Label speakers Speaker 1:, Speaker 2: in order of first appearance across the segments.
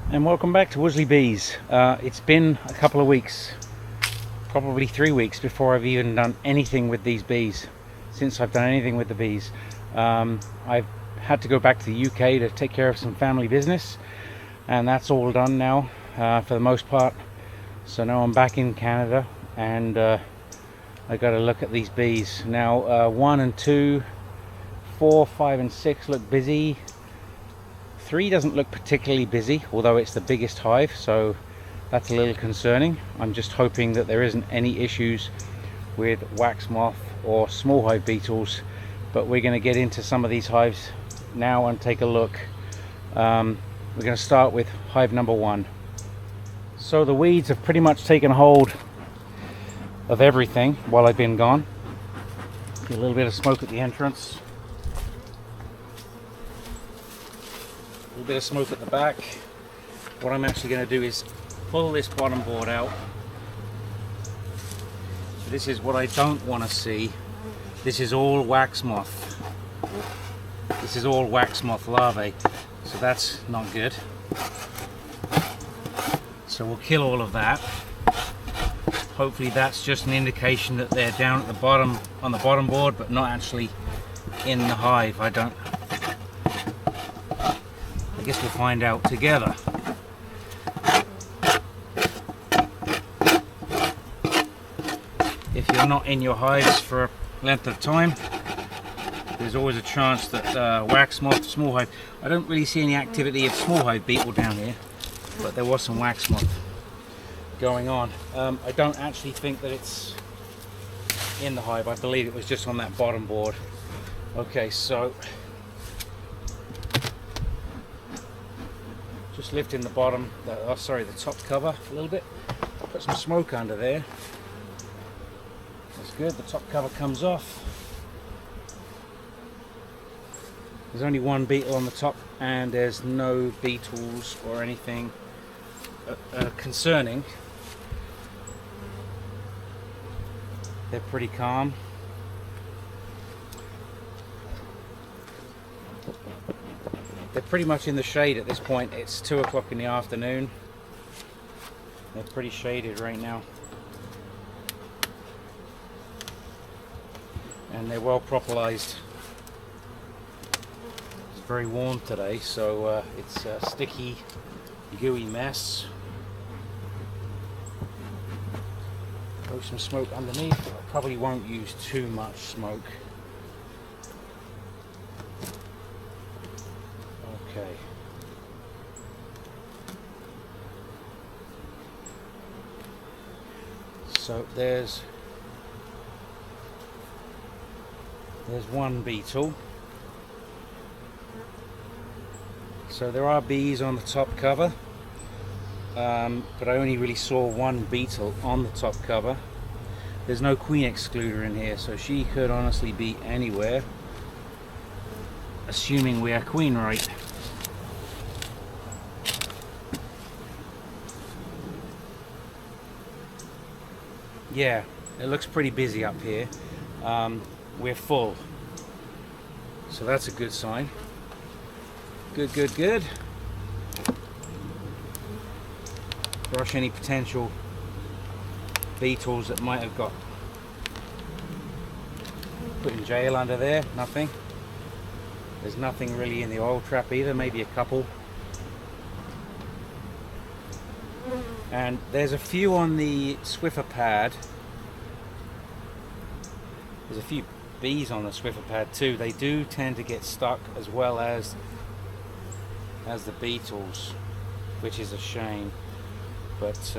Speaker 1: And welcome back to Worsley Bees. It's been a couple of weeks, probably 3 weeks before I've even done anything with these bees. Since I've done anything with the bees, I've had to go back to the UK to take care of some family business, and that's all done now for the most part. So now I'm back in Canada, and I got to look at these bees now. 1 and 2, 4, 5 and 6 look busy. 3 doesn't look particularly busy, although it's the biggest hive, so that's a little concerning. I'm just hoping that there isn't any issues with wax moth or small hive beetles, but we're going to get into some of these hives now and take a look. We're going to start with hive number 1. So the weeds have pretty much taken hold of everything while I've been gone. A little bit of smoke at the entrance. A little bit of smoke at the back. What I'm actually going to do is pull this bottom board out. This is what I don't want to see. This is all wax moth. This is all wax moth larvae, so that's not good. So we'll kill all of that. Hopefully that's just an indication that they're down at the bottom on the bottom board, but not actually in the hive. I guess we'll find out together. If you're not in your hives for a length of time, there's always a chance that wax moth, small hive. I don't really see any activity of small hive beetle down here, but there was some wax moth going on. I don't actually think that it's in the hive. I believe it was just on that bottom board. Okay, so just lifting the bottom, the top cover a little bit. Put some smoke under there. That's good. The top cover comes off. There's only one beetle on the top, and there's no beetles or anything concerning. They're pretty calm. They're pretty much in the shade at this point. It's 2 o'clock in the afternoon. They're pretty shaded right now. And they're well propolised. It's very warm today, so it's a sticky, gooey mess. Throw some smoke underneath. I probably won't use too much smoke. Okay. So there's one beetle. So there are bees on the top cover, but I only really saw one beetle on the top cover. There's no queen excluder in here, so she could honestly be anywhere, assuming we are queen right. Yeah, it looks pretty busy up here. We're full, so that's a good sign. Good, good, good. Brush any potential beetles that might have got put in jail under there. Nothing. There's nothing really in the oil trap either, maybe a couple. And there's a few on the Swiffer pad. There's a few bees on the Swiffer pad too. They do tend to get stuck as well as the beetles, which is a shame. But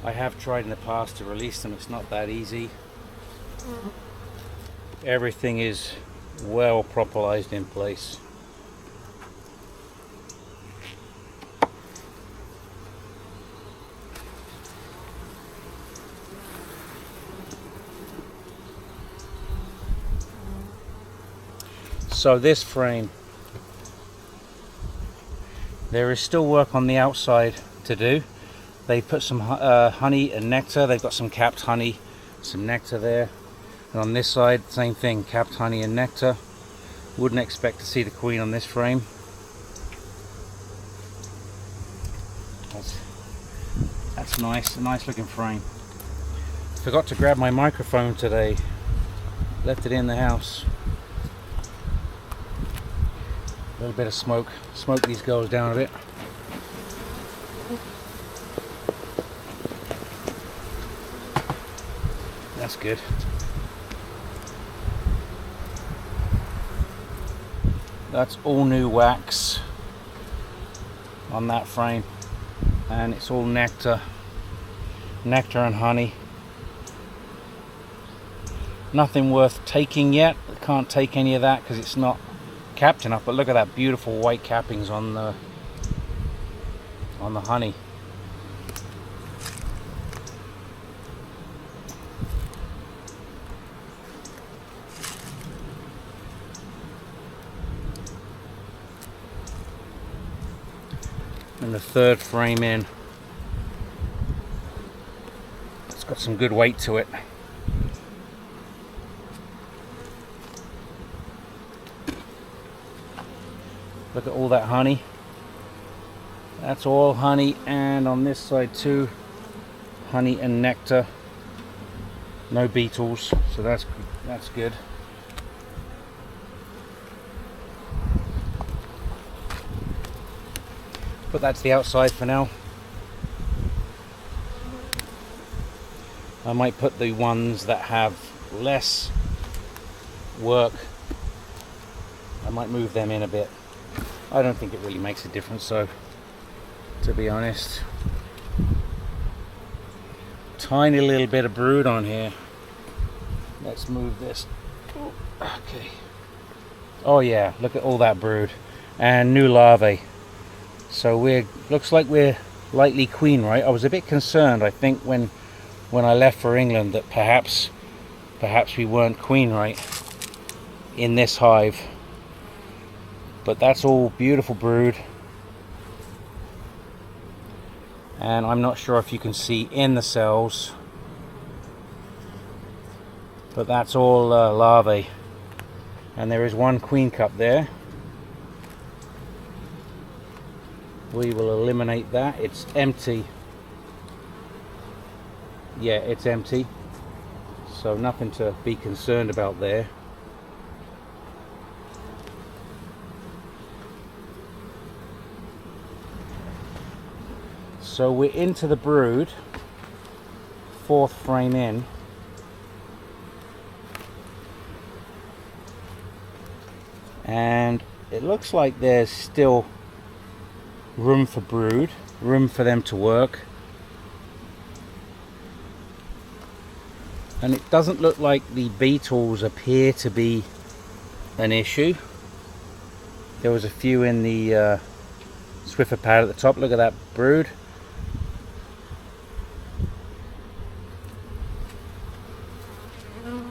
Speaker 1: I have tried in the past to release them. It's not that easy. Everything is well propolised in place. So this frame, there is still work on the outside to do. They put some honey and nectar. They've got some capped honey, some nectar there. And on this side, same thing, capped honey and nectar. Wouldn't expect to see the queen on this frame. That's nice, a nice looking frame. Forgot to grab my microphone today. Left it in the house. A little bit of smoke. Smoke these girls down a bit. That's good. That's all new wax on that frame, and it's all nectar and honey. Nothing worth taking yet. Can't take any of that because it's not capped enough, but look at that beautiful white cappings on the honey. And the third frame in, it's got some good weight to it. Look at all that honey. That's all honey, and on this side too, honey and nectar. No beetles, so that's good. But that's the outside for now. I might put the ones that have less work, I might move them in a bit. I don't think it really makes a difference, so to be honest. Tiny little bit of brood on here. Let's move this. Okay. Oh yeah, look at all that brood and new larvae. So looks like we're lightly queen right. I was a bit concerned, I think, when I left for England, that perhaps we weren't queen right in this hive. But that's all beautiful brood. And I'm not sure if you can see in the cells, but that's all larvae. And there is one queen cup there. We will eliminate that. It's empty. Yeah, it's empty. So nothing to be concerned about there. So we're into the brood, fourth frame in. And it looks like there's still room for brood, room for them to work. And it doesn't look like the beetles appear to be an issue. There was a few in the Swiffer pad at the top. Look at that brood.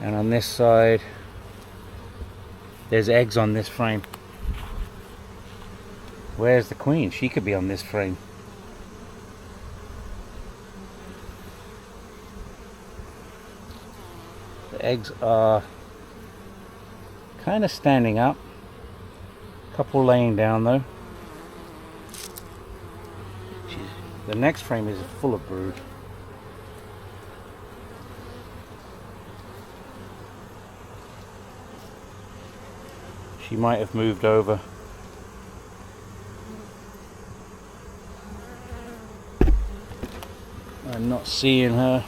Speaker 1: And on this side, there's eggs on this frame. Where's the queen? She could be on this frame. The eggs are kind of standing up. A couple laying down though. The next frame is full of brood. She might have moved over. I'm not seeing her.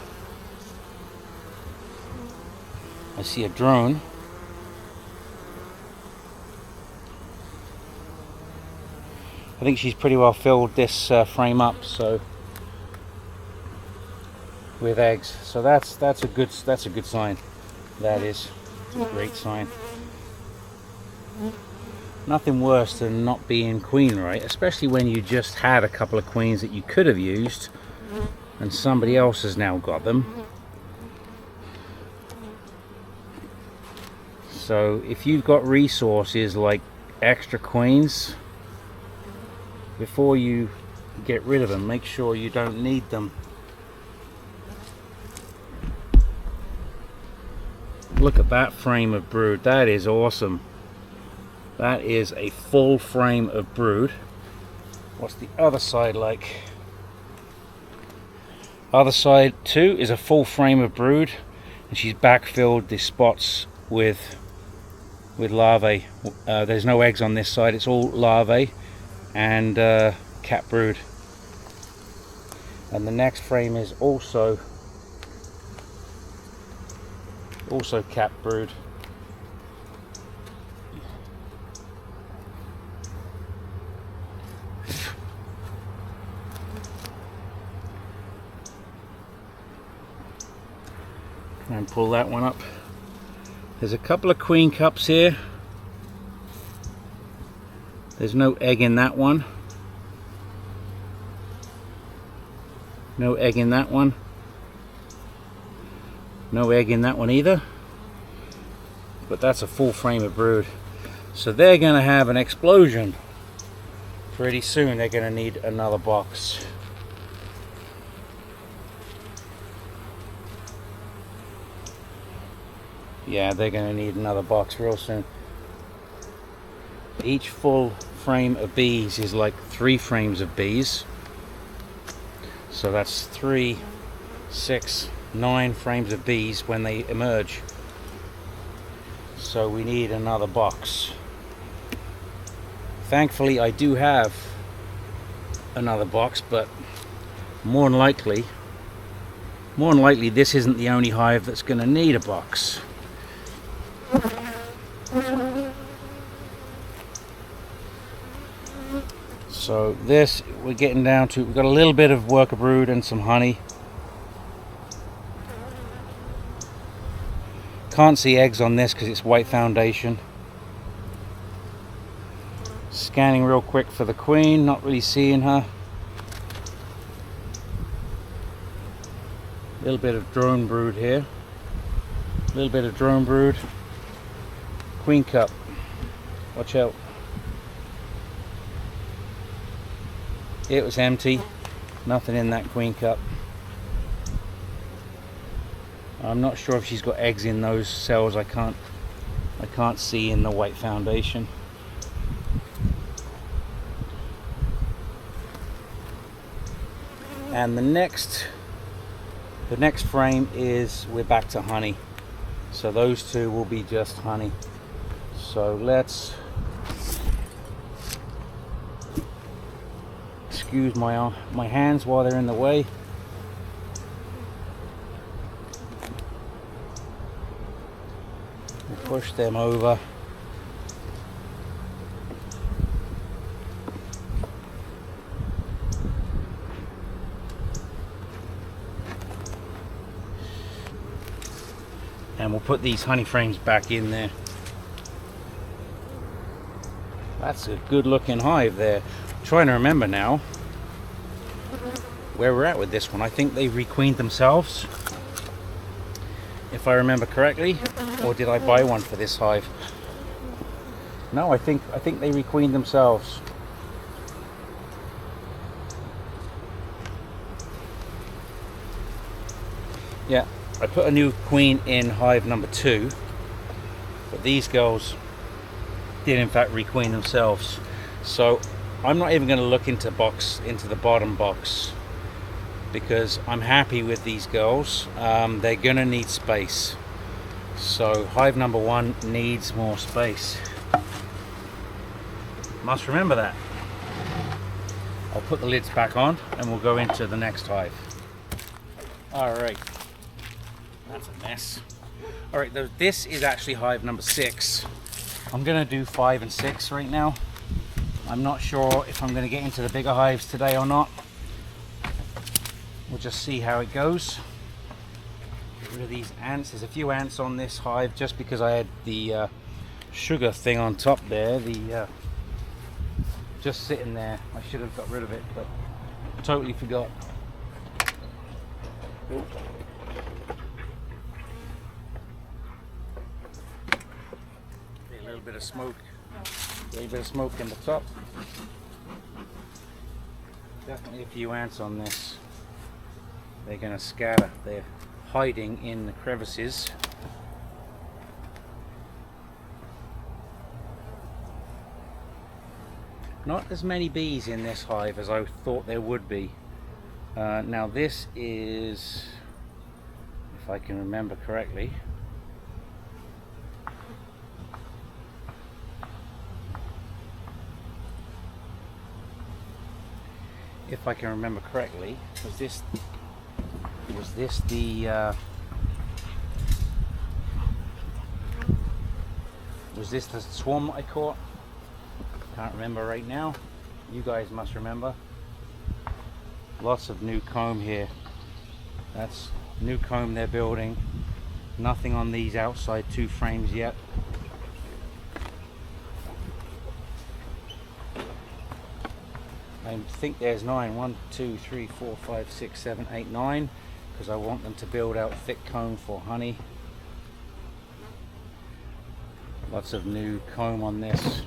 Speaker 1: I see a drone. I think she's pretty well filled this frame up, so with eggs. So that's a good sign. That is a great sign. Nothing worse than not being queen right, especially when you just had a couple of queens that you could have used and somebody else has now got them. So if you've got resources like extra queens, before you get rid of them, make sure you don't need them. Look at that frame of brood. That is awesome. That is a full frame of brood. What's the other side like? Other side too is a full frame of brood, and she's backfilled the spots with larvae. There's no eggs on this side, it's all larvae and cat brood. And the next frame is also cat brood. And pull that one up. There's a couple of queen cups here. There's no egg in that one. No egg in that one. No egg in that one either. But that's a full frame of brood. So they're going to have an explosion pretty soon. They're going to need another box. Yeah, they're going to need another box real soon. Each full frame of bees is like 3 frames of bees. So that's 3, 6, 9 frames of bees when they emerge. So we need another box. Thankfully I do have another box, but more than likely this isn't the only hive that's going to need a box. So this, we're getting down to, we've got a little bit of worker brood and some honey. Can't see eggs on this because it's white foundation. Scanning real quick for the queen, not really seeing her. A little bit of drone brood here. A little bit of drone brood. Queen cup. Watch out. It was empty. Nothing in that queen cup. I'm not sure if she's got eggs in those cells. I can't see in the white foundation. And the next frame is, we're back to honey. So those two will be just honey. So let's, excuse my hands while they're in the way. We'll push them over. And we'll put these honey frames back in there. That's a good looking hive there. I'm trying to remember now where we're at with this one. I think they requeened themselves, if I remember correctly, or did I buy one for this hive? No, I think they requeened themselves. Yeah, I put a new queen in hive number 2, but these girls did in fact requeen themselves. So I'm not even going to look into the bottom box, because I'm happy with these girls. They're going to need space. So hive number 1 needs more space. Must remember that. I'll put the lids back on and we'll go into the next hive. Alright, that's a mess. Alright, this is actually hive number 6. I'm going to do 5 and 6 right now. I'm not sure if I'm going to get into the bigger hives today or not. We'll just see how it goes. Get rid of these ants. There's a few ants on this hive just because I had the sugar thing on top there. Just sitting there. I should have got rid of it, but totally forgot. Ooh. A little bit of smoke. A little bit of smoke in the top. Definitely a few ants on this. They're going to scatter. They're hiding in the crevices. Not as many bees in this hive as I thought there would be. Now this is, if I can remember correctly, was this the swarm that I caught? Can't remember right now. You guys must remember. Lots of new comb here. That's new comb they're building. Nothing on these outside two frames yet. I think there's 9. 1, 2, 3, 4, 5, 6, 7, 8, 9, because I want them to build out thick comb for honey. Lots of new comb on this.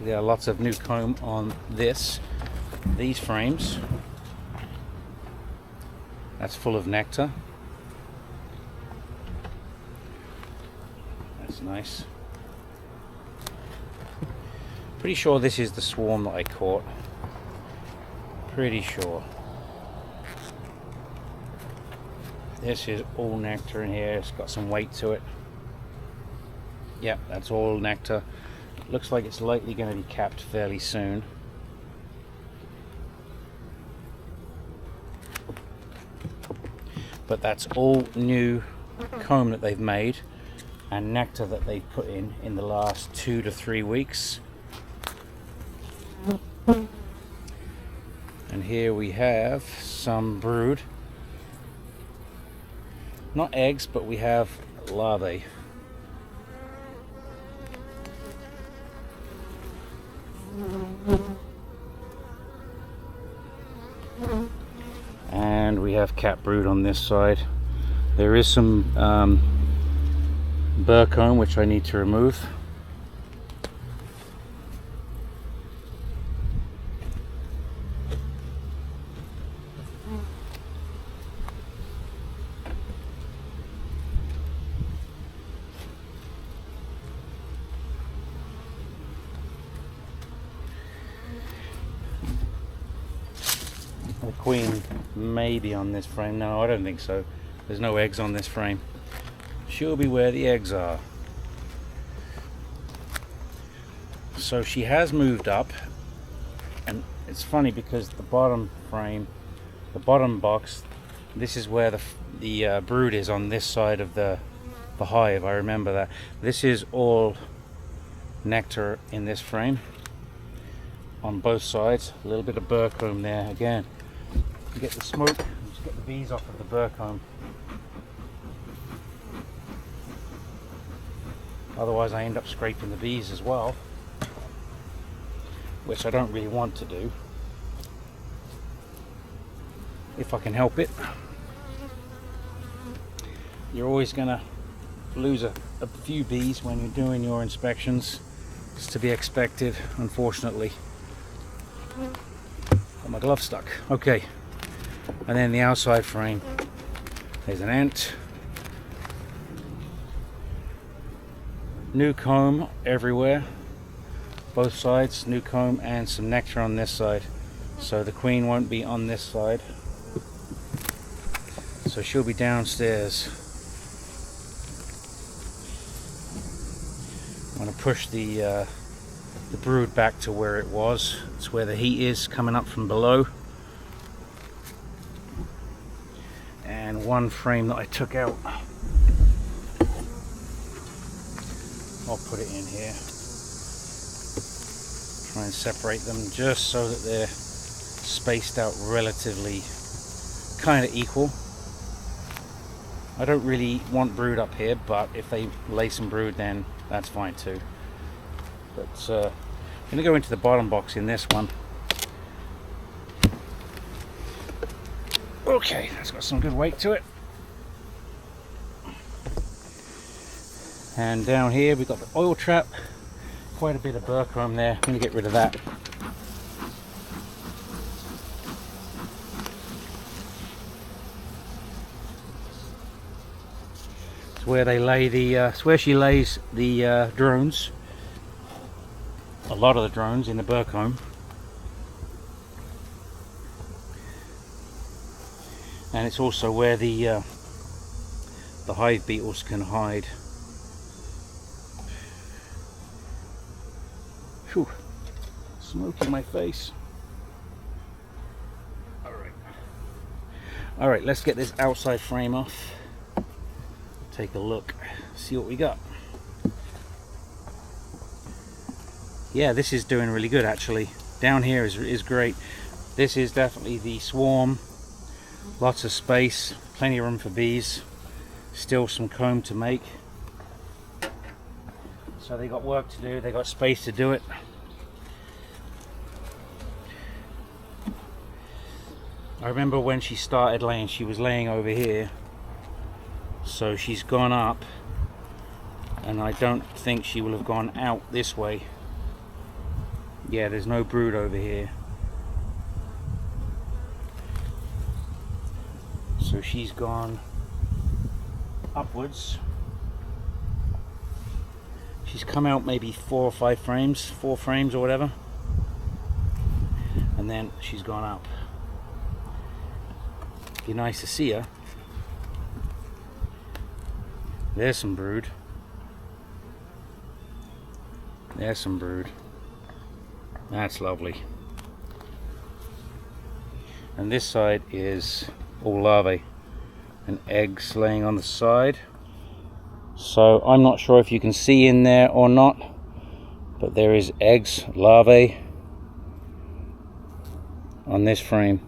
Speaker 1: There are lots of new comb on these frames. That's full of nectar. That's nice. Pretty sure this is the swarm that I caught. Pretty sure. This is all nectar in here. It's got some weight to it. Yep, that's all nectar. Looks like it's likely going to be capped fairly soon. But that's all new comb that they've made and nectar that they've put in the last 2 to 3 weeks. And here we have some brood. Not eggs, but we have larvae. And we have cat brood on this side. There is some burr comb which I need to remove. The queen may be on this frame. No, I don't think so. There's no eggs on this frame. She'll be where the eggs are. So she has moved up, and it's funny because the bottom frame, the bottom box, this is where the brood is on this side of the hive. I remember that. This is all nectar in this frame on both sides. A little bit of burr comb there again. Get the smoke, just get the bees off of the burr comb. Otherwise I end up scraping the bees as well, which I don't really want to do, if I can help it. You're always gonna lose a few bees when you're doing your inspections. It's to be expected, unfortunately. Got my glove stuck. Okay. And then the outside frame, there's an ant. New comb everywhere, both sides, new comb and some nectar on this side. So the queen won't be on this side. So she'll be downstairs. I'm going to push the brood back to where it was. It's where the heat is coming up from below. And one frame that I took out, I'll put it in here. Try and separate them just so that they're spaced out relatively kind of equal. I don't really want brood up here, but if they lay some brood, then that's fine too. But I'm going to go into the bottom box in this one. Okay, that's got some good weight to it. And down here we've got the oil trap. Quite a bit of burr comb there. I'm going to get rid of that. It's where they lay the. It's where she lays the drones. a lot of the drones in the burr comb. And it's also where the hive beetles can hide. Whew. Smoke in my face. Alright, let's get this outside frame off. Take a look, see what we got. Yeah, this is doing really good actually. Down here is great. This is definitely the swarm. Lots of space, plenty of room for bees. Still some comb to make. So they got work to do, they got space to do it. I remember when she started laying, she was laying over here. So she's gone up, and I don't think she will have gone out this way. Yeah, there's no brood over here. So she's gone upwards. She's come out maybe 4 or 5 frames, 4 frames or whatever, and then she's gone up. Be nice to see her. There's some brood. There's some brood. That's lovely. And this side is all larvae and eggs laying on the side. So I'm not sure if you can see in there or not, but there is eggs, larvae on this frame.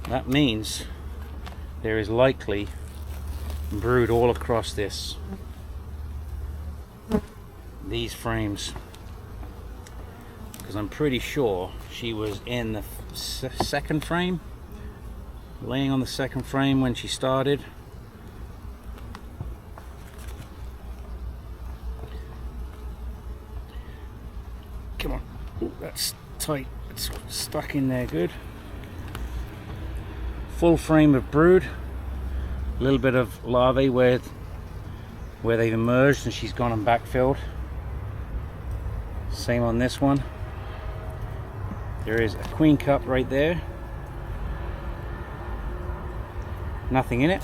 Speaker 1: That means there is likely brood all across these frames, because I'm pretty sure she was in the second frame, laying on the second frame when she started. Come on. Ooh, that's tight, it's stuck in there good. Full frame of brood, a little bit of larvae where they've emerged and she's gone and backfilled. Same on this one. There is a queen cup right there. Nothing in it.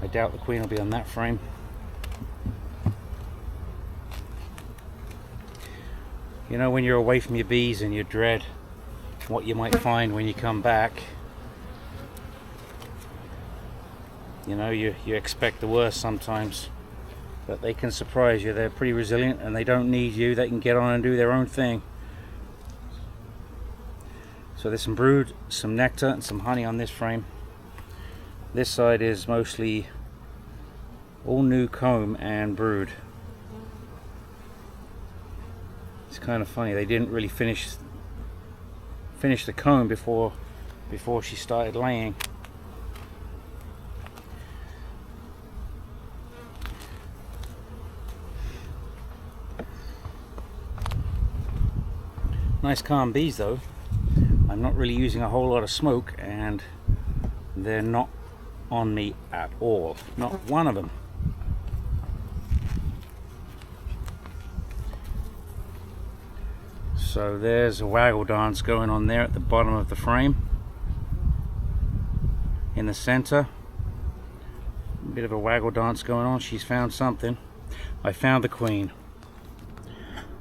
Speaker 1: I doubt the queen will be on that frame. You know, when you're away from your bees and you dread what you might find when you come back, you know, you expect the worst sometimes, but they can surprise you. They're pretty resilient and they don't need you. They can get on and do their own thing. So there's some brood, some nectar and some honey on this frame. This side is mostly all new comb and brood. It's kind of funny, they didn't really finish the comb before she started laying. Nice calm bees though. I'm not really using a whole lot of smoke and they're not on me at all, not one of them. So there's a waggle dance going on there at the bottom of the frame. In the center, a bit of a waggle dance going on. She's found something. I found the queen.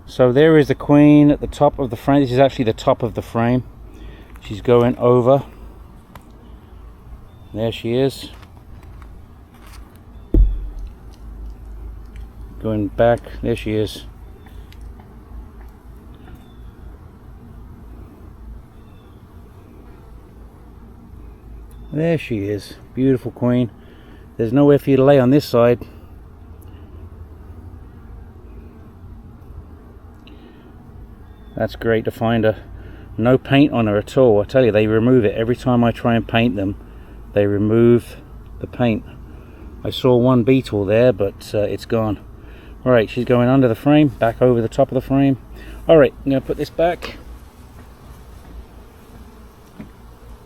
Speaker 1: So there is the queen at the top of the frame. This is actually the top of the frame. She's going over. There she is. Going back. There she is. There she is. Beautiful queen. There's nowhere for you to lay on this side. That's great to find her. No paint on her at all. I tell you, they remove it every time I try and paint them. They remove the paint. I saw one beetle there, but it's gone. Alright, she's going under the frame, back over the top of the frame. Alright, I'm going to put this back.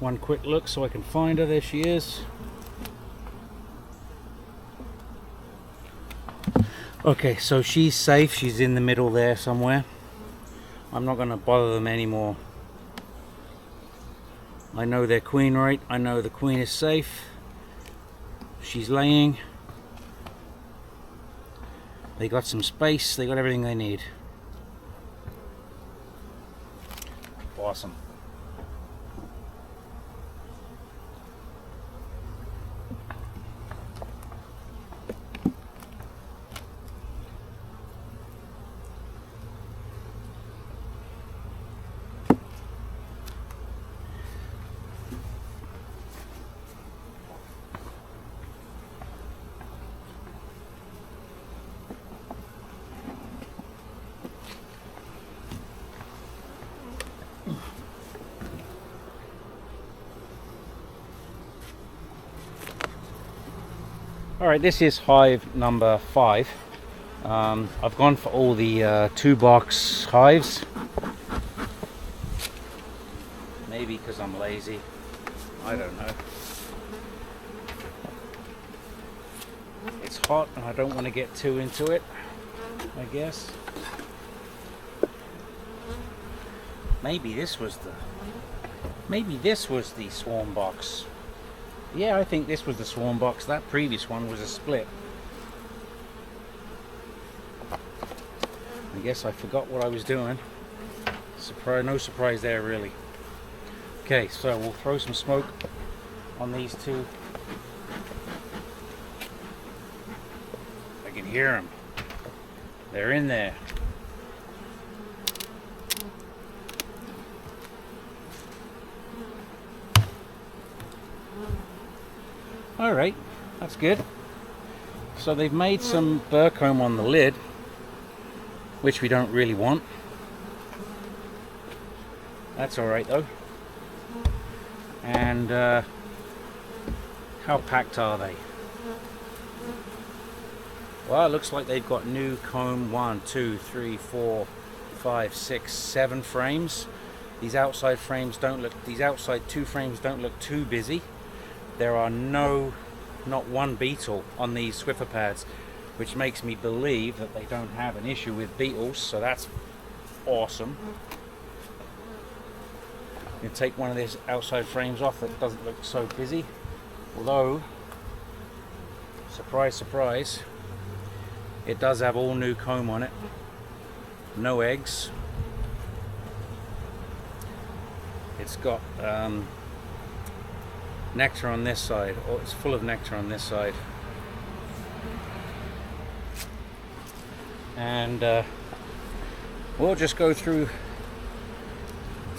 Speaker 1: one quick look so I can find her. There she is. Okay, so she's safe. She's in the middle there somewhere. I'm not going to bother them anymore. I know their queen rate. I know the queen is safe. She's laying. They got some space. They got everything they need. Awesome. Alright, this is hive number 5. I've gone for all the 2-box hives. Maybe because I'm lazy. I don't know. It's hot and I don't want to get too into it, I guess. Maybe this was the swarm box. Yeah, I think this was the swarm box. That previous one was a split. I guess I forgot what I was doing. Surprise, no surprise there really. Okay, so we'll throw some smoke on these two. I can hear them. They're in there. Alright, that's good. So they've made some burr comb on the lid, which we don't really want. That's alright though. And how packed are they? Well, it looks like they've got new comb 1, 2, 3, 4, 5, 6, 7 frames. These outside frames don't look, these outside 2 frames don't look too busy. There are not one beetle on these Swiffer pads, which makes me believe that they don't have an issue with beetles, so that's awesome. You can take one of these outside frames off that doesn't look so busy, although, surprise, surprise, it does have all new comb on it, no eggs. It's got nectar on this side. Oh, it's full of nectar on this side. And we'll just go through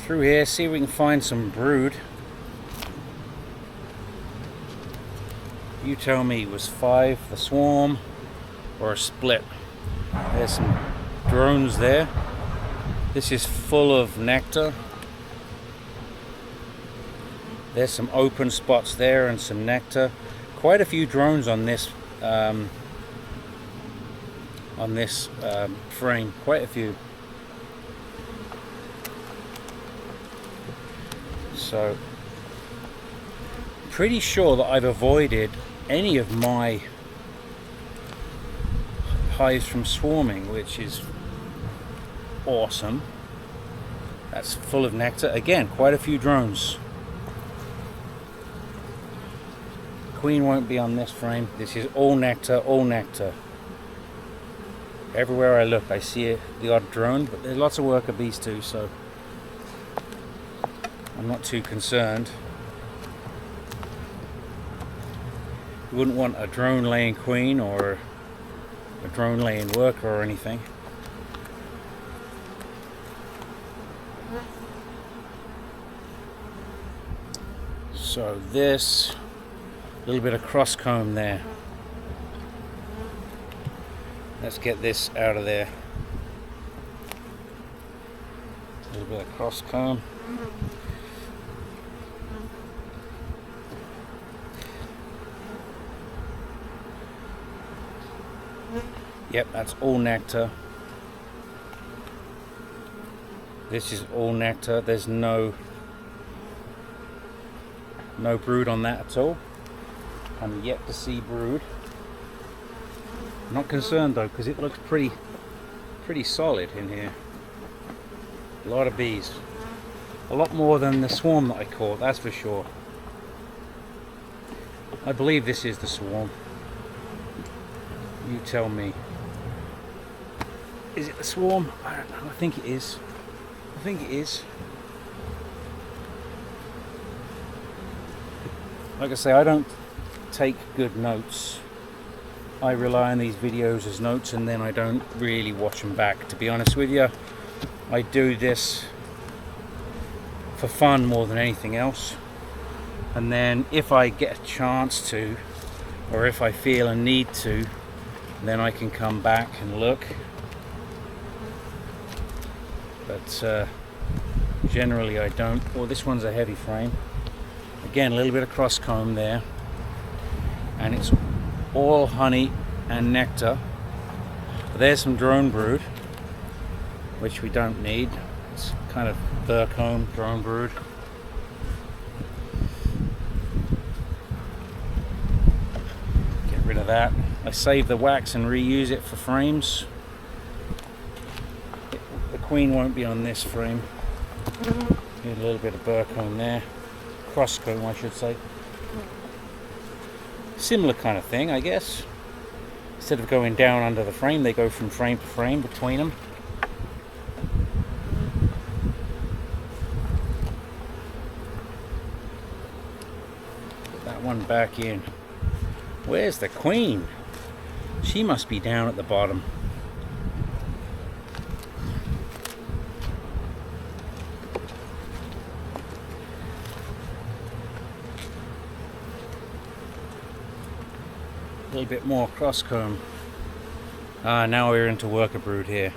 Speaker 1: here, see if we can find some brood. You tell me, was 5 the swarm or a split? There's some drones there. This is full of nectar. There's some open spots there and some nectar. Quite a few drones on this frame. Quite a few. So, pretty sure that I've avoided any of my hives from swarming, which is awesome. That's full of nectar. Again, quite a few drones. Queen won't be on this frame. This is all nectar, all nectar. Everywhere I look I see the odd drone, but there's lots of worker bees too, so I'm not too concerned. You wouldn't want a drone laying queen or a drone laying worker or anything. So this, a little bit of cross comb there. Let's get this out of there. A little bit of cross comb. Yep, that's all nectar. This is all nectar. There's no No brood on that at all. I'm yet to see brood. Not concerned though, because it looks pretty solid in here. A lot of bees. A lot more than the swarm that I caught, that's for sure. I believe this is the swarm. You tell me. Is it the swarm? I don't know. I think it is. I think it is. Like I say, I don't take good notes. I rely on these videos as notes, and then I don't really watch them back, to be honest with you. I do this for fun more than anything else, and then if I get a chance to, or if I feel a need to, then I can come back and look. But generally I don't. Oh, this one's a heavy frame. Again, a little bit of cross comb there, and it's all honey and nectar. There's some drone brood, which we don't need. It's kind of burr comb, drone brood. Get rid of that. I save the wax and reuse it for frames. The queen won't be on this frame. Need a little bit of burr comb there. Cross comb, I should say. Similar kind of thing, I guess. Instead of going down under the frame, they go from frame to frame between them. Put that one back in. Where's the queen? She must be down at the bottom. A little bit more cross comb. Now we're into worker brood here.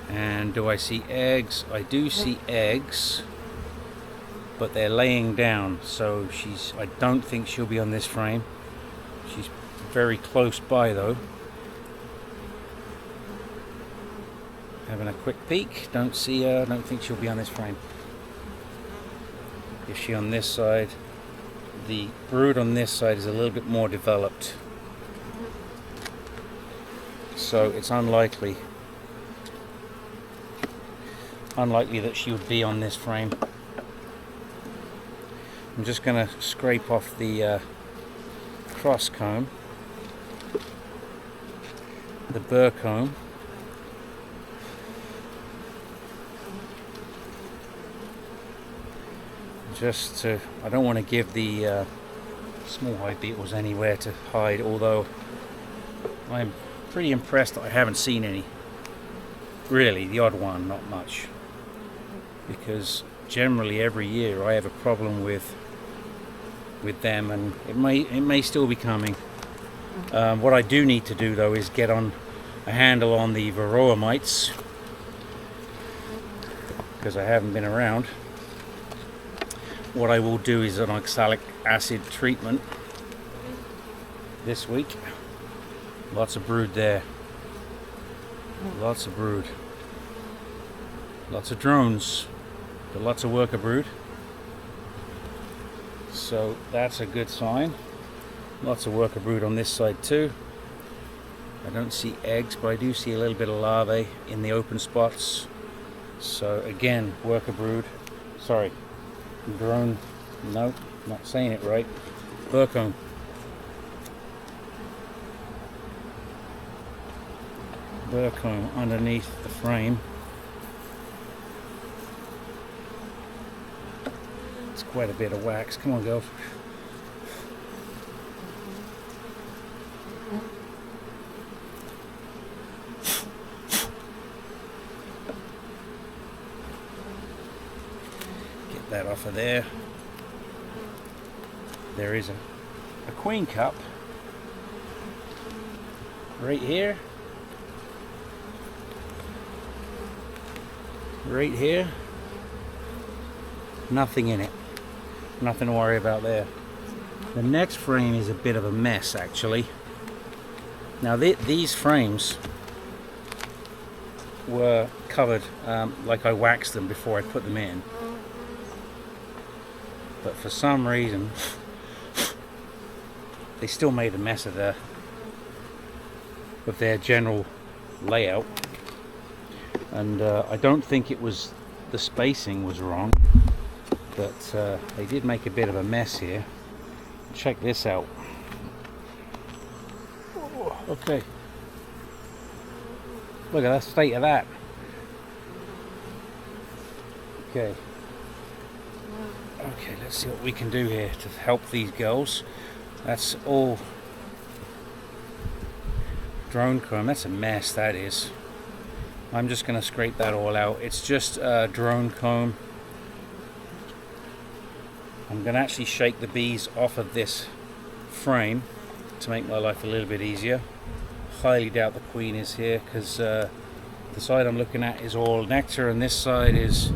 Speaker 1: And do I see eggs? I do see eggs, but they're laying down, so I don't think she'll be on this frame. She's very close by though. Having a quick peek, don't see her, don't think she'll be on this frame. Is she on this side? The brood on this side is a little bit more developed, so it's unlikely that she would be on this frame. I'm just going to scrape off the cross comb, the burr comb, just to, I don't want to give the small hive beetles anywhere to hide, although I'm pretty impressed that I haven't seen any. Really, the odd one, not much, because generally every year I have a problem with them, and it may still be coming. What I do need to do though is get on a handle on the varroa mites, because I haven't been around. What I will do is an oxalic acid treatment this week. Lots of brood there. Lots of brood. Lots of drones, but lots of worker brood. So that's a good sign. Lots of worker brood on this side too. I don't see eggs, but I do see a little bit of larvae in the open spots. So again, worker brood. Sorry. Drone, no, not saying it right. Burr comb. Burr comb underneath the frame. It's quite a bit of wax. Come on, girls. That off of there. There is a queen cup right here, right here. Nothing in it, nothing to worry about there. The next frame is a bit of a mess actually. Now these frames were covered, like I waxed them before I put them in. but for some reason they still made a mess of their general layout. And I don't think it was the spacing was wrong, but they did make a bit of a mess here. Check this out. Oh, okay, look at the state of that. Okay, let's see what we can do here to help these girls. That's all drone comb. That's a mess, that is. I'm just going to scrape that all out. It's just drone comb. I'm going to actually shake the bees off of this frame to make my life a little bit easier. Highly doubt the queen is here, because the side I'm looking at is all nectar, and this side is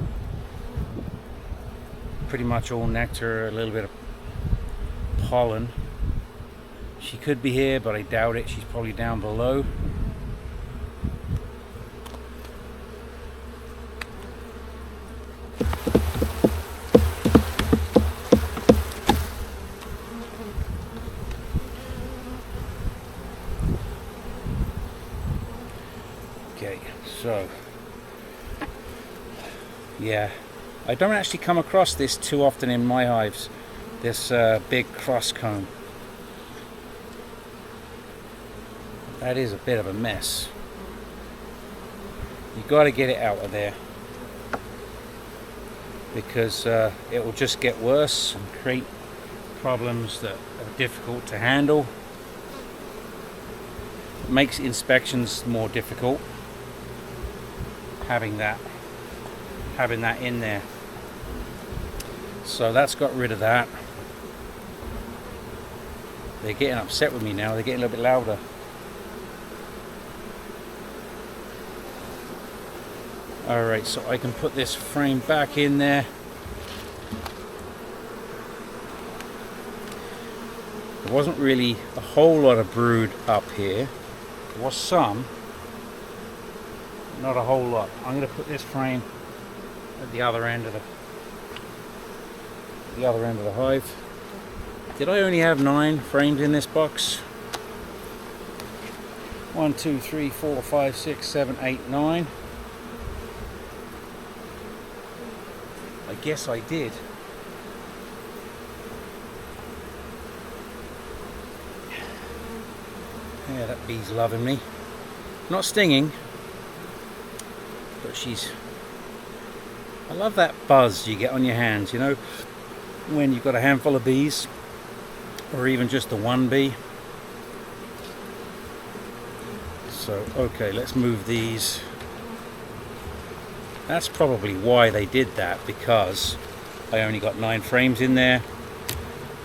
Speaker 1: pretty much all nectar, a little bit of pollen. She could be here, but I doubt it. She's probably down below. Okay, so yeah, I don't actually come across this too often in my hives, this big cross comb. That is a bit of a mess. You got to get it out of there, because it will just get worse and create problems that are difficult to handle. It makes inspections more difficult having that in there. So that's got rid of that. They're getting upset with me now. They're getting a little bit louder. Alright, so I can put this frame back in there. There wasn't really a whole lot of brood up here. There was some, not a whole lot. I'm going to put this frame at the other end of the hive. Did I only have 9 frames in this box? 1, 2, 3, 4, 5, 6, 7, 8, 9. I guess I did. Yeah, that bee's loving me. Not stinging, but she's... I love that buzz you get on your hands, you know, when you've got a handful of bees, or even just the one bee. So, okay, let's move these. That's probably why they did that, because I only got 9 frames in there.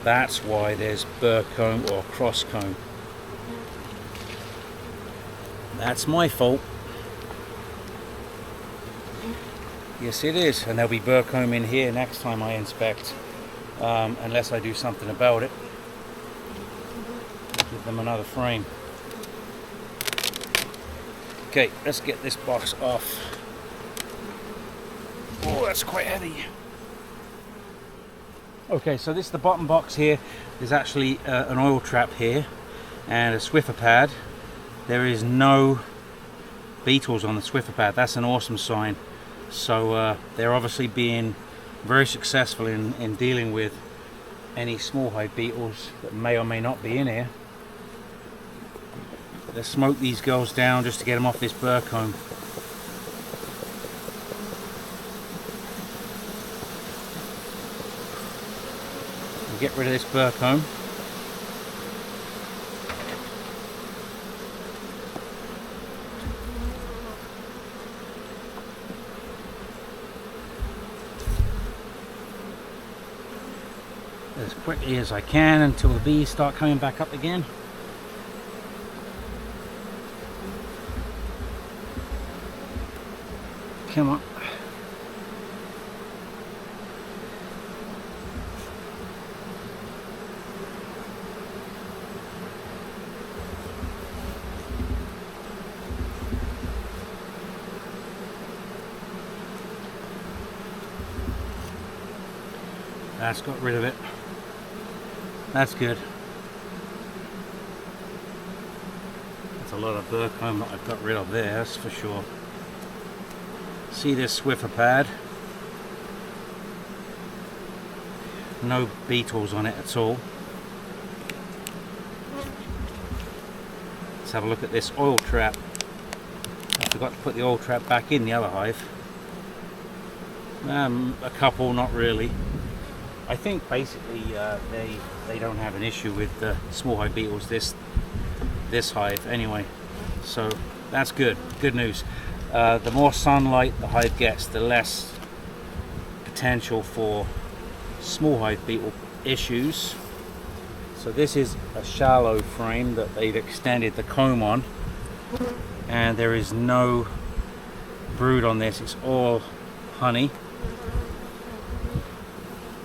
Speaker 1: That's why there's burr comb or cross comb. That's my fault. Yes, it is, and there'll be burr comb in here next time I inspect, unless I do something about it. Give them another frame. Okay, let's get this box off. Oh, that's quite heavy. Okay, so this is the bottom box here. There's actually an oil trap here and a Swiffer pad. There is no beetles on the Swiffer pad. That's an awesome sign. So they're obviously being very successful in dealing with any small hive beetles that may or may not be in here. Let's smoke these girls down just to get them off this burr comb. Get rid of this burr comb. As quickly as I can until the bees start coming back up again. Come on. That's got rid of it. That's good. That's a lot of burrcomb that I've got rid of there, that's for sure. See this Swiffer pad? No beetles on it at all. Let's have a look at this oil trap. I forgot to put the oil trap back in the other hive. A couple, not really. I think basically they don't have an issue with the small hive beetles this hive anyway. So that's good news. The more sunlight the hive gets, the less potential for small hive beetle issues. So this is a shallow frame that they've extended the comb on, and there is no brood on this. It's all honey.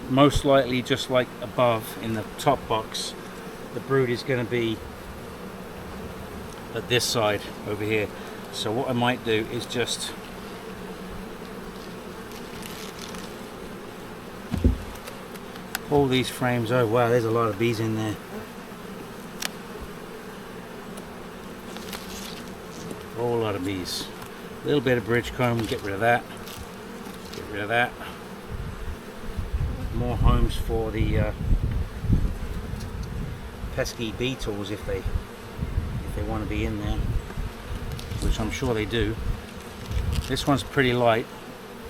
Speaker 1: Most likely, just like above in the top box, the brood is going to be at this side over here. So what I might do is just pull these frames over. Wow, there's a lot of bees in there. A whole lot of bees. A little bit of bridge comb, get rid of that. Get rid of that. More homes for the pesky beetles if they want to be in there, which I'm sure they do. This one's pretty light.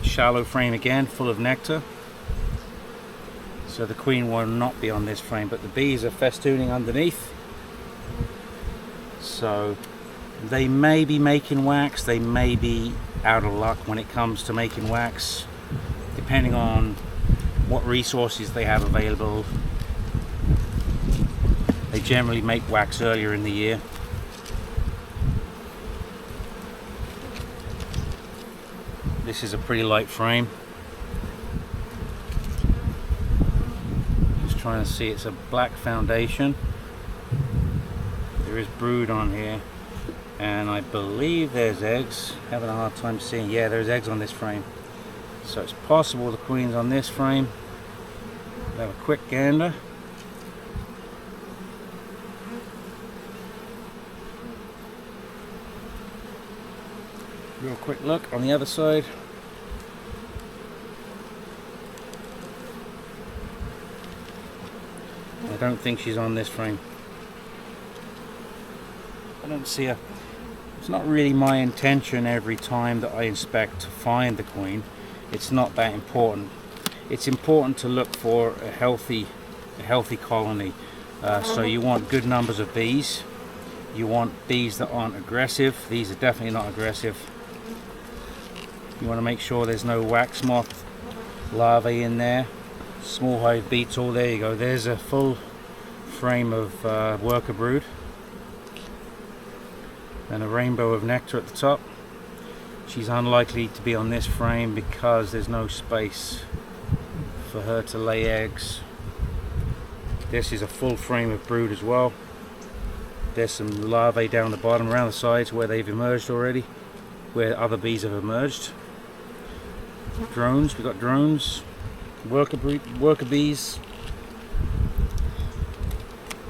Speaker 1: Shallow frame again, full of nectar. So the queen will not be on this frame, but the bees are festooning underneath. So they may be making wax, they may be out of luck when it comes to making wax, depending on what resources they have available. They generally make wax earlier in the year. This is a pretty light frame. Just trying to see, it's a black foundation. There is brood on here, and I believe there's eggs. Having a hard time seeing. Yeah, there's eggs on this frame. So it's possible the queen's on this frame. We'll have a quick gander. Real quick look on the other side. I don't think she's on this frame. I don't see her. It's not really my intention every time that I inspect to find the queen. It's not that important. It's important to look for a healthy colony. So you want good numbers of bees. You want bees that aren't aggressive. These are definitely not aggressive. You want to make sure there's no wax moth larvae in there. Small hive beetle, there you go. There's a full frame of worker brood. And a rainbow of nectar at the top. She's unlikely to be on this frame because there's no space for her to lay eggs. This is a full frame of brood as well. There's some larvae down the bottom around the sides where they've emerged already, where other bees have emerged. Drones, we've got drones, worker bees.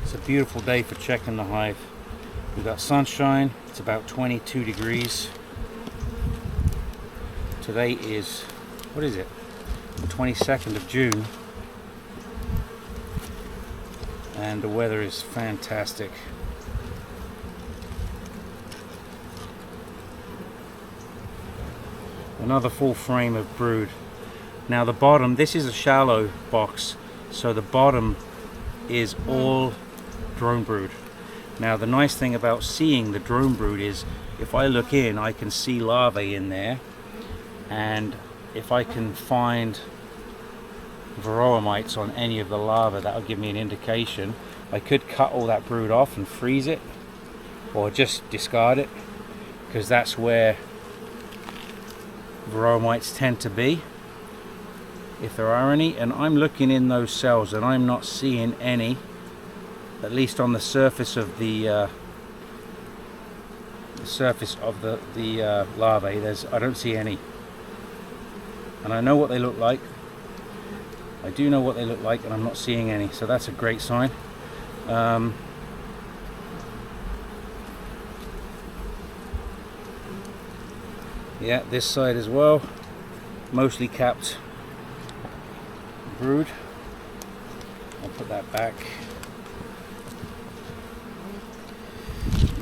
Speaker 1: It's a beautiful day for checking the hive. We've got sunshine, it's about 22 degrees. Today is, what is it? The 22nd of June. And the weather is fantastic. Another full frame of brood. Now the bottom, this is a shallow box, so the bottom is all drone brood. Now the nice thing about seeing the drone brood is if I look in, I can see larvae in there, and if I can find varroa mites on any of the larvae, that'll give me an indication. I could cut all that brood off and freeze it, or just discard it, because that's where varroa mites tend to be, if there are any. And I'm looking in those cells and I'm not seeing any, at least on the surface of the larvae. I don't see any, and I know what they look like. I do know what they look like, and I'm not seeing any, so that's a great sign. Yeah, this side as well, mostly capped brood. I'll put that back.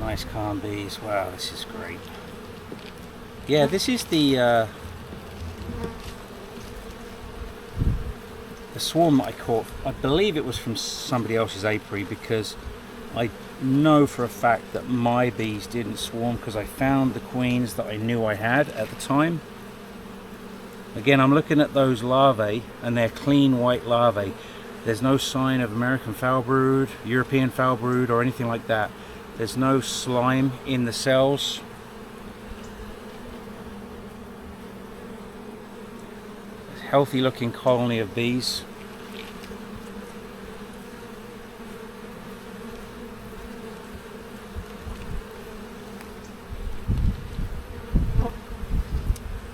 Speaker 1: Nice calm bees. Wow, this is great. Yeah, this is the swarm that I caught. I believe it was from somebody else's apiary, because I know for a fact that my bees didn't swarm, because I found the queens that I knew I had at the time. Again, I'm looking at those larvae, and they're clean white larvae. There's no sign of American foul brood, European foul brood, or anything like that. There's no slime in the cells. Healthy looking colony of bees.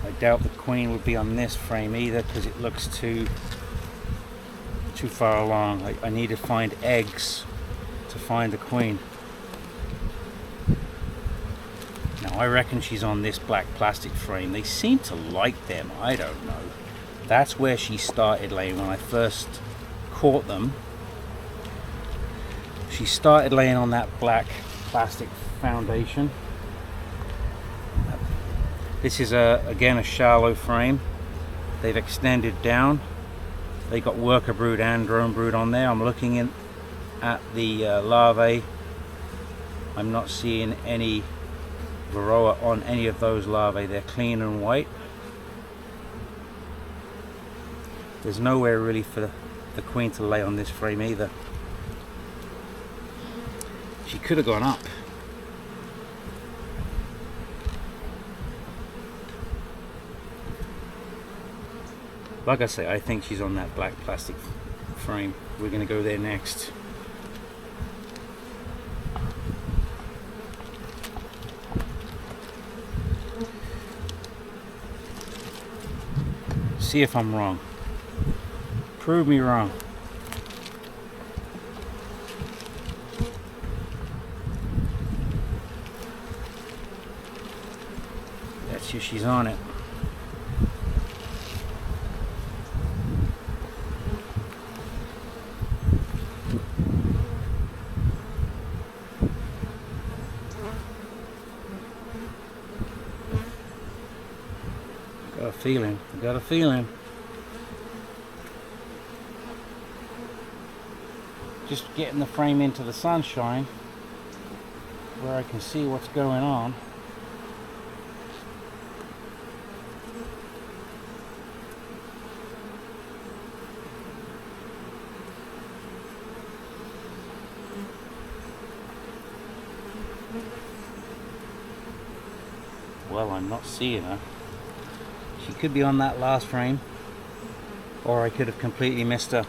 Speaker 1: I doubt the queen would be on this frame either, because it looks too far along. I need to find eggs to find the queen. Now I reckon she's on this black plastic frame. They seem to like them, I don't know. That's where she started laying when I first caught them. She started laying on that black plastic foundation. This is again a shallow frame. They've extended down. They got worker brood and drone brood on there. I'm looking at the larvae. I'm not seeing any varroa on any of those larvae. They're clean and white. There's nowhere really for the queen to lay on this frame either. She could have gone up. Like I say, I think she's on that black plastic frame. We're going to go there next. See if I'm wrong. Prove me wrong. That's you, she's on it. I got a feeling. Just getting the frame into the sunshine where I can see what's going on. Well, I'm not seeing her. She could be on that last frame, or I could have completely missed her.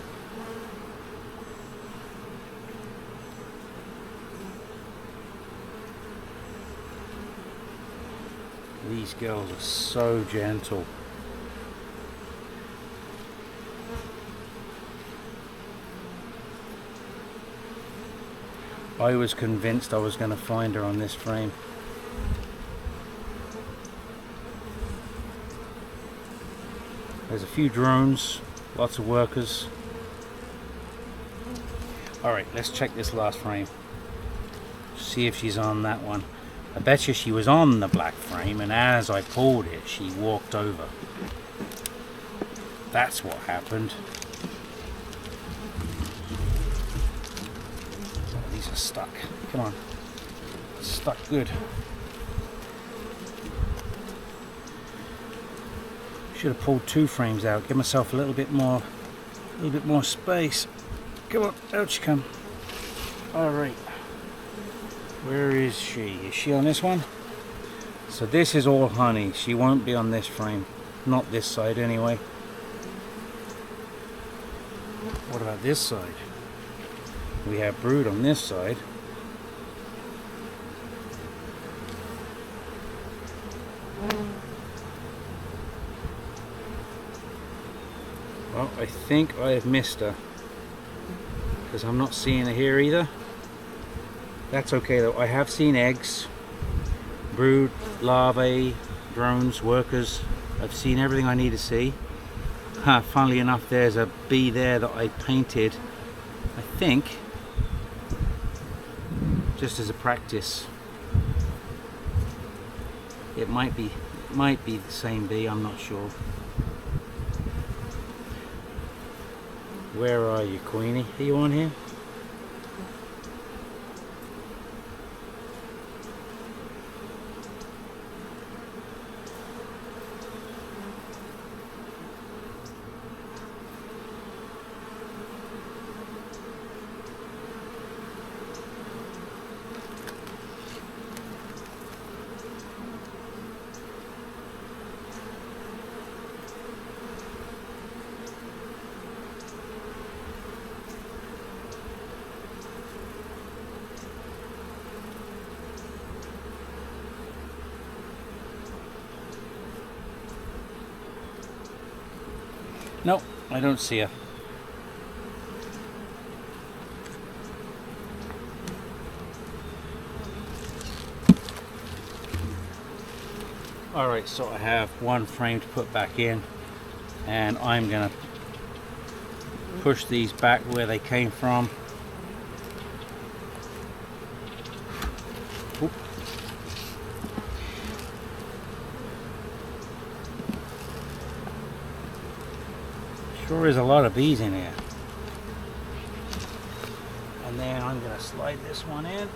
Speaker 1: These girls are so gentle. I was convinced I was going to find her on this frame. There's a few drones, lots of workers. Alright, let's check this last frame. See if she's on that one. I bet you she was on the black frame, and as I pulled it, she walked over. That's what happened. Oh, these are stuck. Come on. Stuck good. Should have pulled two frames out, give myself a little bit more space. Come on, out she come. Alright. Where is she? Is she on this one? So this is all honey. She won't be on this frame. Not this side anyway. What about this side? We have brood on this side. Well, I think I have missed her, because I'm not seeing her here either. That's okay though. I have seen eggs, brood, larvae, drones, workers. I've seen everything I need to see. Funnily enough, there's a bee there that I painted, I think, just as a practice. It might be the same bee, I'm not sure. Where are you, Queenie? Are you on here? Nope, I don't see her. Alright, so I have one frame to put back in, and I'm gonna push these back where they came from. Oop. Sure is a lot of bees in here. And then I'm gonna slide this one in.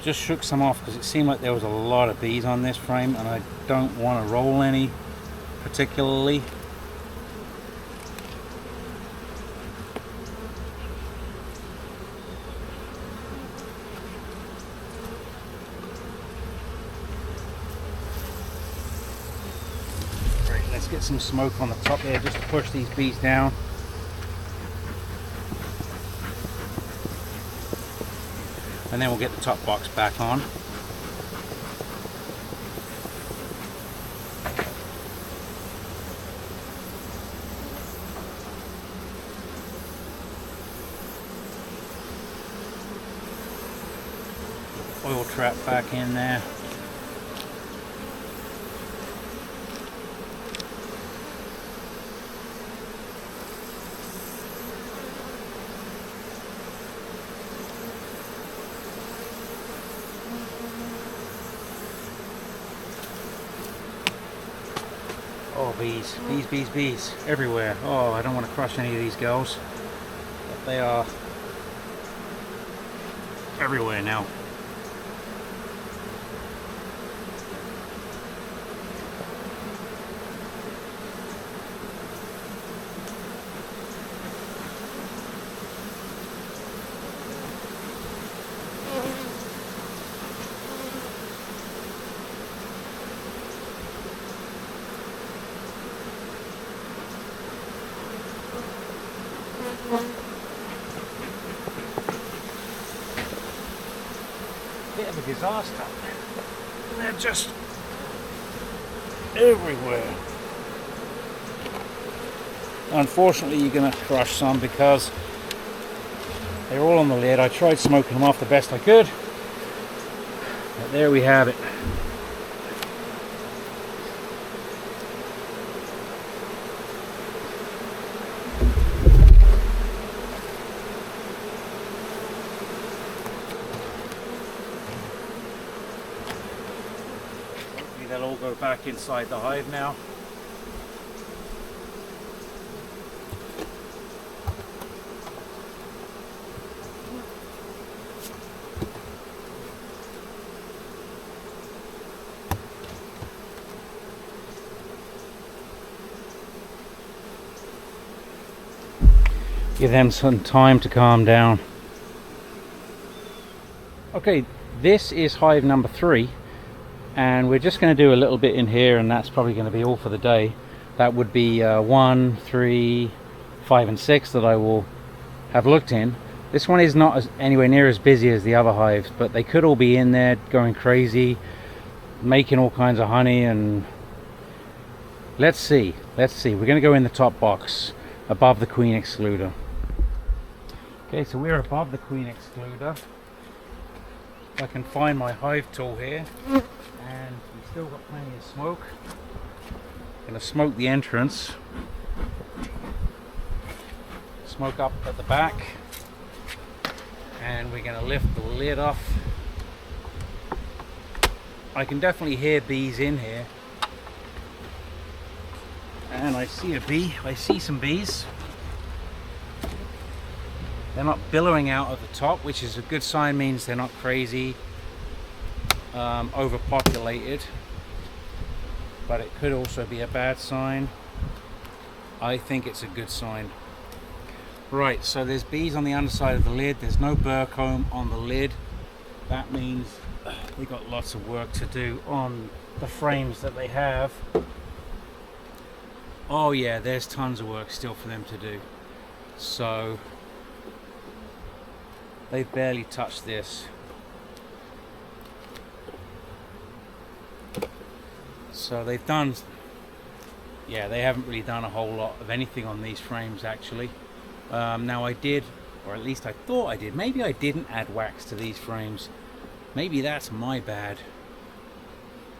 Speaker 1: Just shook some off because it seemed like there was a lot of bees on this frame, and I don't want to roll any particularly. Right, let's get some smoke on the top there just to push these bees down. And then we'll get the top box back on. Oil trap back in there. Oh, bees, bees, bees, bees, everywhere. Oh, I don't want to crush any of these girls, but they are everywhere now. Bit of a disaster. They're just everywhere. Unfortunately, you're going to crush some because they're all on the lid. I tried smoking them off the best I could, but there we have it. They'll all go back inside the hive now. Give them some time to calm down. Okay, this is hive number 3. And we're just going to do a little bit in here, and that's probably going to be all for the day. That would be 1, 3, 5 and 6 that I will have looked in. This one is not anywhere near as busy as the other hives, but they could all be in there going crazy, making all kinds of honey. And let's see, we're going to go in the top box above the queen excluder. Okay, so we're above the queen excluder. I can find my hive tool here, and we've still got plenty of smoke. I'm going to smoke the entrance, smoke up at the back, and we're going to lift the lid off. I can definitely hear bees in here, and I see a bee. I see some bees. They're not billowing out of the top, which is a good sign, means they're not crazy, overpopulated, but it could also be a bad sign. I think it's a good sign. Right, so there's bees on the underside of the lid. There's no burr comb on the lid. That means we've got lots of work to do on the frames that they have. Oh yeah, there's tons of work still for them to do. So they've barely touched this. So they've done, yeah, they haven't really done a whole lot of anything on these frames actually. Now I did, or at least I thought I did, maybe I didn't add wax to these frames. Maybe that's my bad.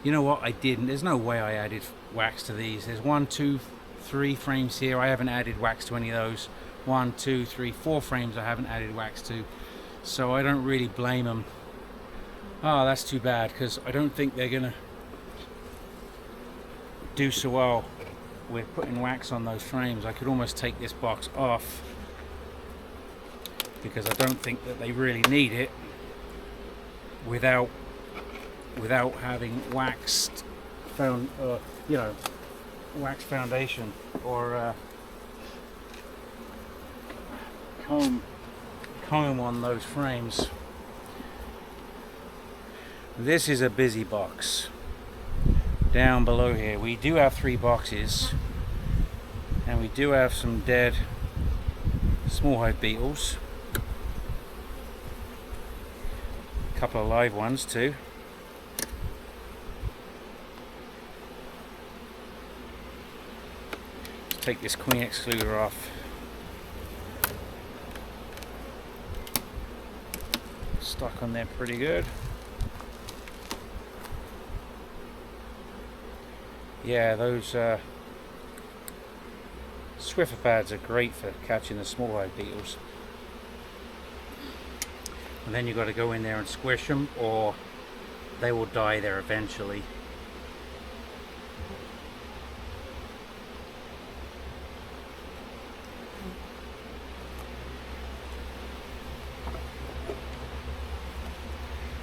Speaker 1: You know what, I didn't. There's no way I added wax to these. There's 1, 2, 3 frames here. I haven't added wax to any of those. 1, 2, 3, 4 frames I haven't added wax to. So I don't really blame them. Oh, that's too bad, because I don't think they're gonna do so well with putting wax on those frames. I could almost take this box off, because I don't think that they really need it without having waxed wax foundation or comb on those frames. This is a busy box. Down below here we do have 3 boxes, and we do have some dead small hive beetles, a couple of live ones too. Let's take this queen excluder off. Stuck on there pretty good. Yeah, those Swiffer pads are great for catching the small hive beetles. And then you've got to go in there and squish them, or they will die there eventually.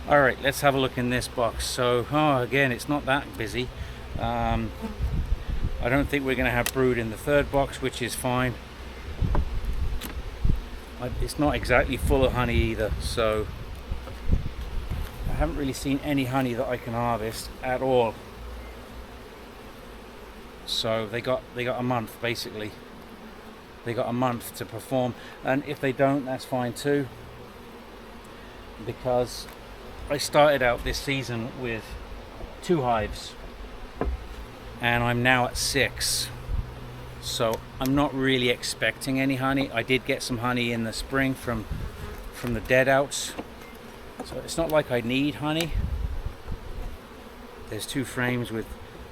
Speaker 1: Alright, let's have a look in this box. So, again, it's not that busy. I don't think we're going to have brood in the 3rd box, which is fine. It's not exactly full of honey either, so I haven't really seen any honey that I can harvest at all. So they got a month basically. They got a month to perform, and if they don't, that's fine too, because I started out this season with 2 hives. And I'm now at 6, so I'm not really expecting any honey. I did get some honey in the spring from the dead outs, so it's not like I need honey. There's 2 frames with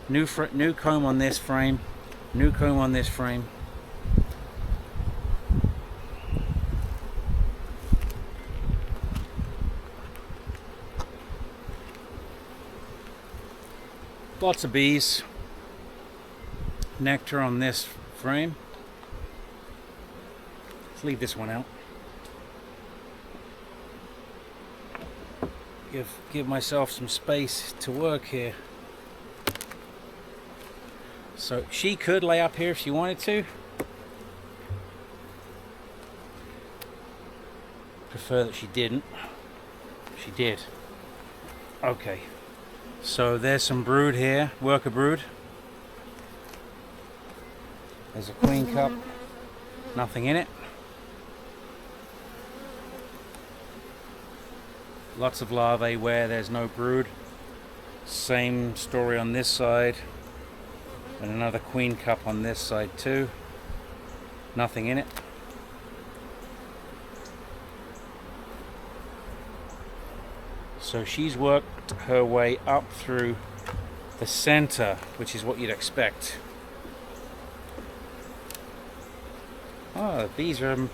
Speaker 1: new comb on this frame, new comb on this frame. Lots of bees. Nectar on this frame. Let's leave this one out. Give myself some space to work here. So she could lay up here if she wanted to. Prefer that she didn't. She did. Okay. So there's some brood here, worker brood. There's a queen cup. Nothing in it. Lots of larvae where there's no brood. Same story on this side. And another queen cup on this side too. Nothing in it. So she's worked her way up through the center, which is what you'd expect. Oh, bees are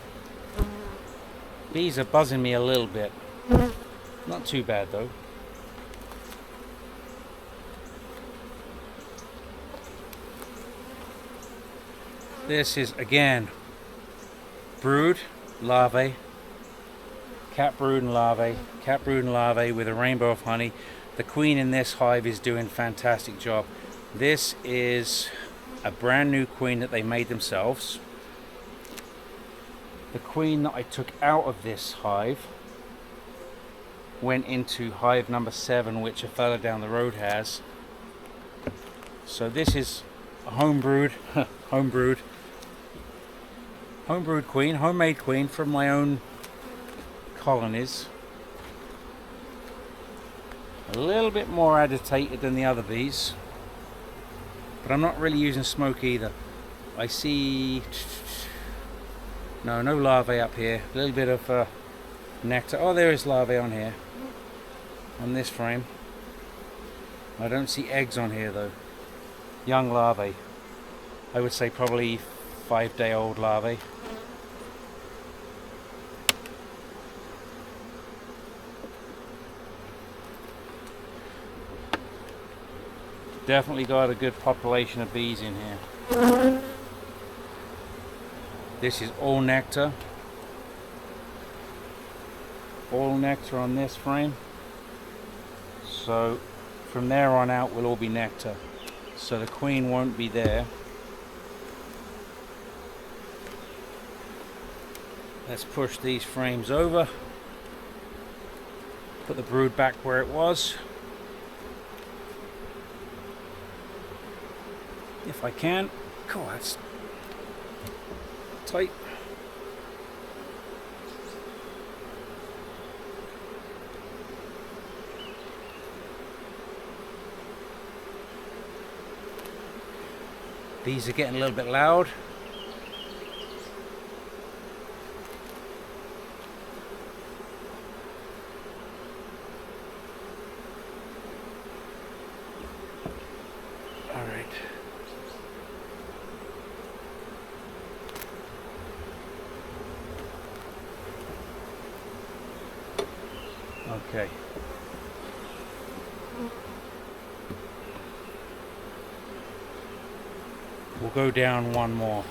Speaker 1: buzzing me a little bit. Not too bad though. This is again brood, larvae, cat brood and larvae with a rainbow of honey. The queen in this hive is doing a fantastic job. This is a brand new queen that they made themselves. The queen that I took out of this hive went into hive number 7, which a fella down the road has. So this is a homebrewed queen, homemade queen from my own colonies. A little bit more agitated than the other bees, but I'm not really using smoke either. I see no larvae up here. A little bit of nectar. Oh, there is larvae on here, on this frame. I don't see eggs on here though. Young larvae. I would say probably 5-day-old larvae. Definitely got a good population of bees in here. This is all nectar. All nectar on this frame. So from there on out will all be nectar. So the queen won't be there. Let's push these frames over. Put the brood back where it was. If I can. Cool, that's tight. These are getting a little bit loud. All right. Okay. We'll go down one more.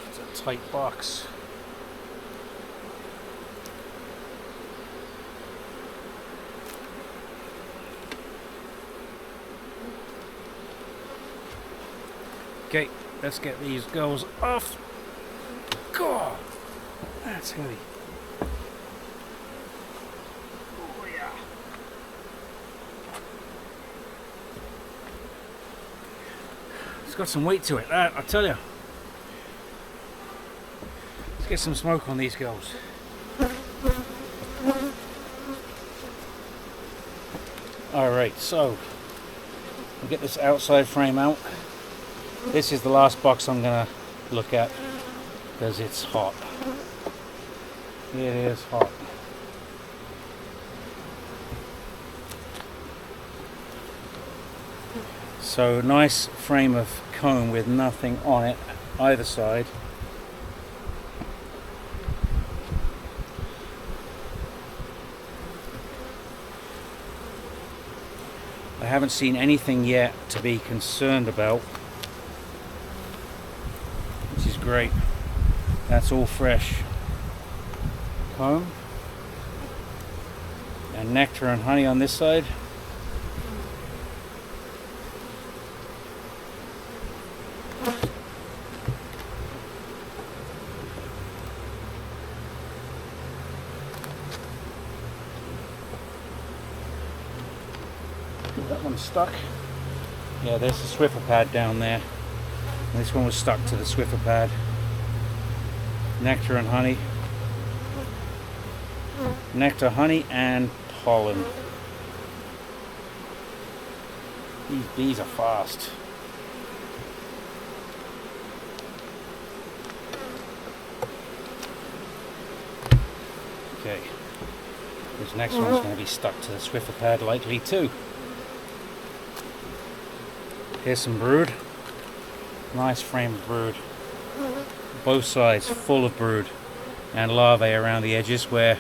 Speaker 1: It's a tight box. Okay, let's get these girls off. God, that's heavy. Oh yeah. It's got some weight to it, I tell you. Let's get some smoke on these girls. Alright, so we'll get this outside frame out. This is the last box I'm going to look at because it's hot. It is hot. So nice frame of comb with nothing on it either side. I haven't seen anything yet to be concerned about. Great. That's all fresh comb and nectar and honey on this side. one stuck. Yeah, there's the Swiffer pad down there. And this one was stuck to the Swiffer pad. Nectar and honey. Nectar, honey, and pollen. These bees are fast. Okay, this next one's going to be stuck to the Swiffer pad likely too. Here's some brood. Nice frame of brood. Both sides full of brood and larvae around the edges where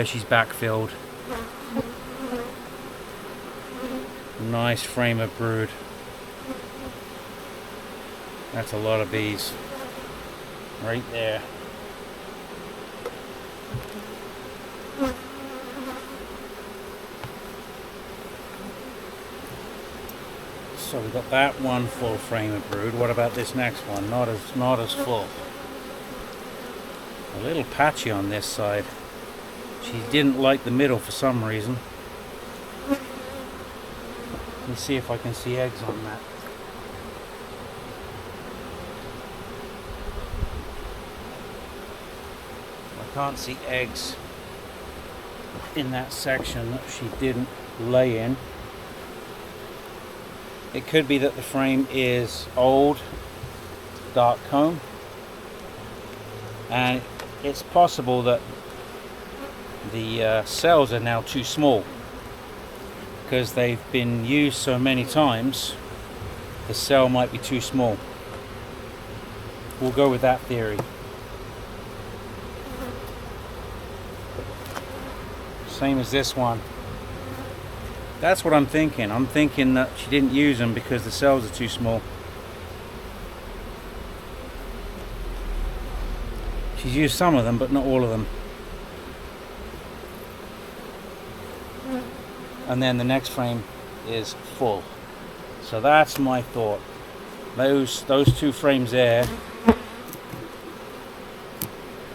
Speaker 1: she's backfilled. Nice frame of brood. That's a lot of bees right there. So we've got that one full frame of brood. What about this next one? Not as full. A little patchy on this side. She didn't like the middle for some reason. Let me see if I can see eggs on that. I can't see eggs in that section that she didn't lay in. It could be that the frame is old, dark comb, and it's possible that the cells are now too small because they've been used so many times. The cell might be too small. We'll go with that theory. Same as this one. That's what I'm thinking. I'm thinking that she didn't use them because the cells are too small. She's used some of them, but not all of them. And then the next frame is full. So that's my thought. Those two frames there,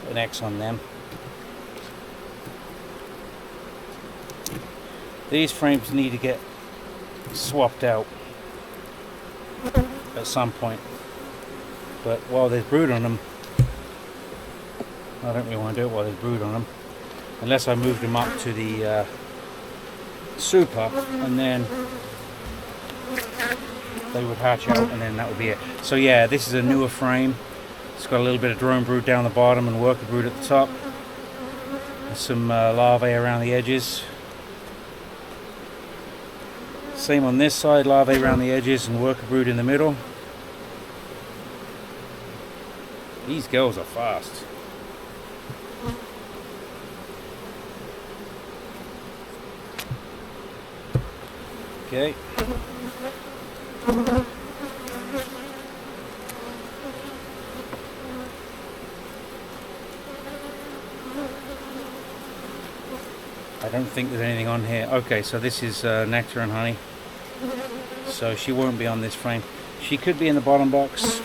Speaker 1: an X on them. These frames need to get swapped out at some point. But while there's brood on them, I don't really want to do it while there's brood on them. Unless I move them up to the super, and then they would hatch out, and then that would be it. So yeah, this is a newer frame. It's got a little bit of drone brood down the bottom and worker brood at the top. There's some larvae around the edges. Same on this side, larvae around the edges and worker brood in the middle. These girls are fast. Okay. I don't think there's anything on here. Okay, so this is nectar and honey. So she won't be on this frame. She could be in the bottom box.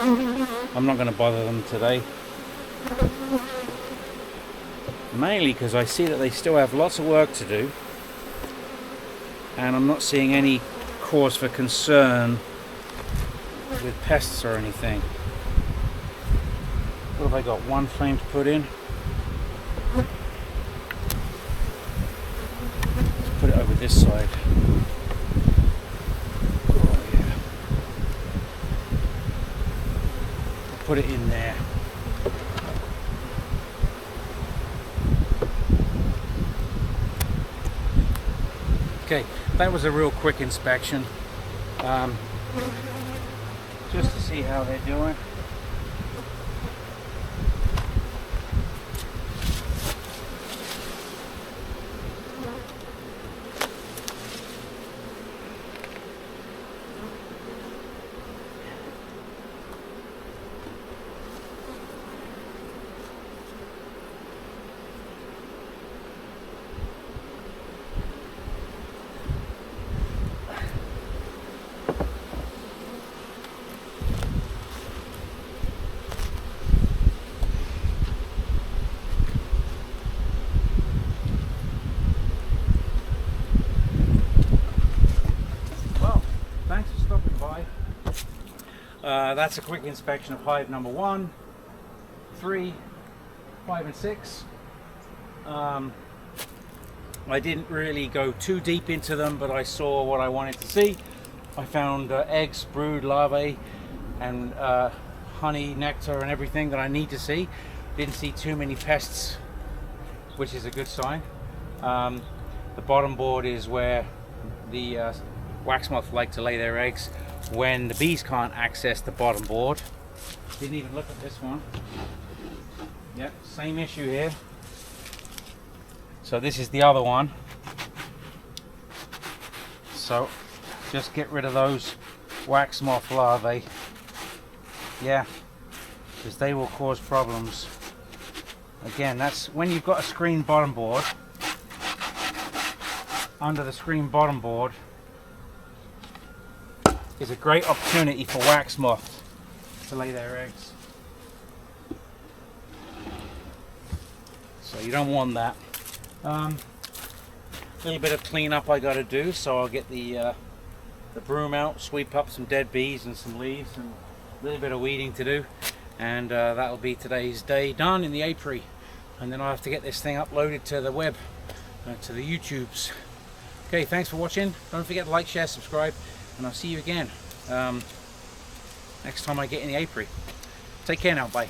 Speaker 1: I'm not going to bother them today. Mainly because I see that they still have lots of work to do. And I'm not seeing any cause for concern with pests or anything. What have I got? One frame to put in. Let's put it over this side. Oh yeah. Put it in there. Okay, that was a real quick inspection, just to see how they're doing. That's a quick inspection of hive number 1, 3, 5 and 6. I didn't really go too deep into them, but I saw what I wanted to see. I found eggs, brood, larvae, and honey, nectar, and everything that I need to see. Didn't see too many pests, which is a good sign. The bottom board is where the wax moth like to lay their eggs when the bees can't access the bottom board. Didn't even look at this one. Yep, same issue here. So this is the other one. So just get rid of those wax moth larvae. Yeah, because they will cause problems. Again, that's when you've got a screen bottom board. Under the screen bottom board is a great opportunity for wax moth to lay their eggs. So you don't want that. A little bit of cleanup I got to do, so I'll get the broom out, sweep up some dead bees and some leaves, and a little bit of weeding to do, and that'll be today's day done in the apiary. And then I'll have to get this thing uploaded to the web, to the YouTubes. Okay, thanks for watching. Don't forget to like, share, subscribe, and I'll see you again next time I get in the apiary. Take care now, bye.